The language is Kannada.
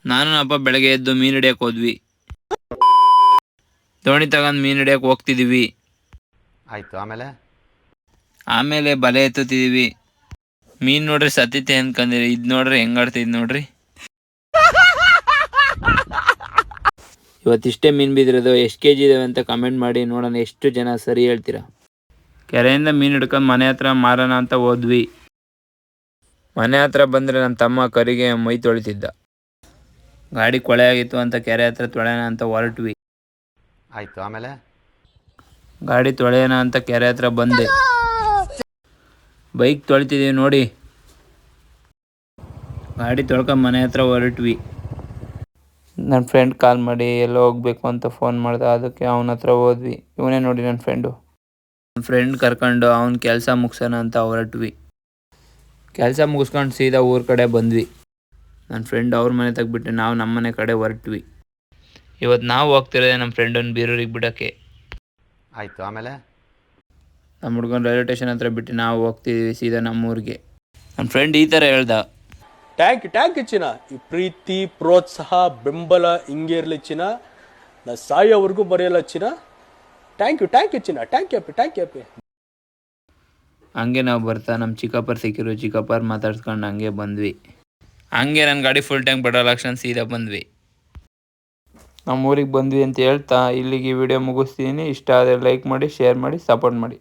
ನಾನು ಅಪ್ಪ ಬೆಳಗ್ಗೆ ಎದ್ದು ಮೀನು ಹಿಡಿಯಕ್ಕೆ ಹೋದ್ವಿ. ದೋಣಿ ತಗೊಂಡು ಮೀನು ಹಿಡಿಯಕ್ಕೆ ಹೋಗ್ತಿದೀವಿ. ಆಯ್ತು. ಆಮೇಲೆ ಬಲೆ ಎತ್ತುತ್ತಿದೀವಿ. ಮೀನು ನೋಡ್ರಿ ಸತ್ತಿತೆ ಅನ್ಕಂದಿರಿ, ಇದು ನೋಡ್ರಿ ಹೆಂಗಾಡ್ತಿದ್ ನೋಡ್ರಿ. ಇವತ್ತಿಷ್ಟೇ ಮೀನು ಬಿದ್ದಿರೋದು. ಎಷ್ಟು kg ಇದಾವೆ ಅಂತ ಕಮೆಂಟ್ ಮಾಡಿ ನೋಡೋಣ ಎಷ್ಟು ಜನ ಸರಿ ಹೇಳ್ತೀರಾ. ಕೆರೆಯಿಂದ ಮೀನು ಹಿಡ್ಕೊಂಡು ಮನೆ ಹತ್ರ ಮಾರೋಣ ಅಂತ ಹೋದ್ವಿ. ಮನೆ ಹತ್ರ ಬಂದರೆ ನನ್ನ ತಮ್ಮ ಕರಿಗೆ ಮೈ ತೊಳಿತಿದ್ದ. ಗಾಡಿ ಕೊಳೆ ಆಗಿತ್ತು ಅಂತ ಕೆರೆ ಹತ್ರ ತೊಳೆಯೋಣ ಅಂತ ಹೊರಟ್ವಿ. ಆಯ್ತು. ಗಾಡಿ ತೊಳೆಯೋಣ ಅಂತ ಕೆರೆ ಹತ್ರ ಬಂದೆ. ಬೈಕ್ ತೊಳಿತಿದ್ದೀವಿ ನೋಡಿ. ಗಾಡಿ ತೊಳ್ಕೊಂಡು ಮನೆ ಹತ್ರ ಹೊರಟ್ವಿ. ನನ್ನ ಫ್ರೆಂಡ್ ಕಾಲ್ ಮಾಡಿ ಎಲ್ಲೋ ಹೋಗ್ಬೇಕು ಅಂತ ಫೋನ್ ಮಾಡ್ದೆ. ಅದಕ್ಕೆ ಅವನ ಹತ್ರ ಹೋದ್ವಿ. ಇವನೇ ನೋಡಿ ನನ್ನ ಫ್ರೆಂಡು. ನನ್ನ ಫ್ರೆಂಡ್ ಕರ್ಕೊಂಡು ಅವ್ನ ಕೆಲಸ ಮುಗಿಸೋಣ ಅಂತ ಹೊರಟ್ವಿ. ಕೆಲಸ ಮುಗಿಸ್ಕೊಂಡು ಸೀದಾ ಊರ ಕಡೆ ಬಂದ್ವಿ. ನನ್ನ ಫ್ರೆಂಡ್ ಅವ್ರ ಮನೆ ತೆಗ್ಬಿಟ್ಟು ನಾವು ನಮ್ಮ ಮನೆ ಕಡೆ ಹೊರಟ್ವಿ. ಇವತ್ತು ನಾವು ಹೋಗ್ತಿರೋದೆ ನಮ್ಮ ಫ್ರೆಂಡನ್ನು ಬೀರೂರಿಗೆ ಬಿಡೋಕ್ಕೆ. ಆಯಿತು. ನಮ್ಮ ಹುಡ್ಗನ ರೈಲ್ವೆ ಸ್ಟೇಷನ್ ಹತ್ರ ಬಿಟ್ಟು ನಾವು ಹೋಗ್ತಿದ್ದೀವಿ ಸೀದಾ ನಮ್ಮೂರಿಗೆ. ನನ್ನ ಫ್ರೆಂಡ್ ಈ ಥರ ಹೇಳ್ದ. ಟ್ಯಾಂಕ್ ಚಿನ್ನ, ಈ ಪ್ರೀತಿ ಪ್ರೋತ್ಸಾಹ ಬೆಂಬಲ ಹಿಂಗೆ ಇರಲಿ ಚಿನ್ನ, ನಾ ಸಾಯೋವರೆಗೂ ಬರೆಯಲ್ಲ ಚಿನ್ನ. ಥ್ಯಾಂಕ್ ಯು ಚಿನ್ನ, ಟ್ಯಾಂಕ್ ಯು. ಹಂಗೆ ನಾವು ಬರ್ತಾ ನಮ್ಮ ಚಿಕ್ಕಪ್ಪರು ಸಿಕ್ಕಿರು. ಚಿಕ್ಕಪ್ಪರು ಮಾತಾಡ್ಸ್ಕೊಂಡು ಹಂಗೆ ಬಂದ್ವಿ. ಹಂಗೆ ನನ್ನ ಗಾಡಿ ಫುಲ್ ಟ್ಯಾಂಕ್ ಪೆಟ್ರೋಲ್ ಹಾಕ್ಸ್ಕೊಂಡು ಸೀದಾ ಬಂದ್ವಿ. ನಮ್ಮ ಊರಿಗೆ ಬಂದ್ವಿ ಅಂತ ಹೇಳ್ತಾ ಇಲ್ಲಿಗೆ ಈ ವಿಡಿಯೋ ಮುಗಿಸ್ತೀನಿ. ಇಷ್ಟ ಆದರೆ ಲೈಕ್ ಮಾಡಿ, ಶೇರ್ ಮಾಡಿ, ಸಪೋರ್ಟ್ ಮಾಡಿ.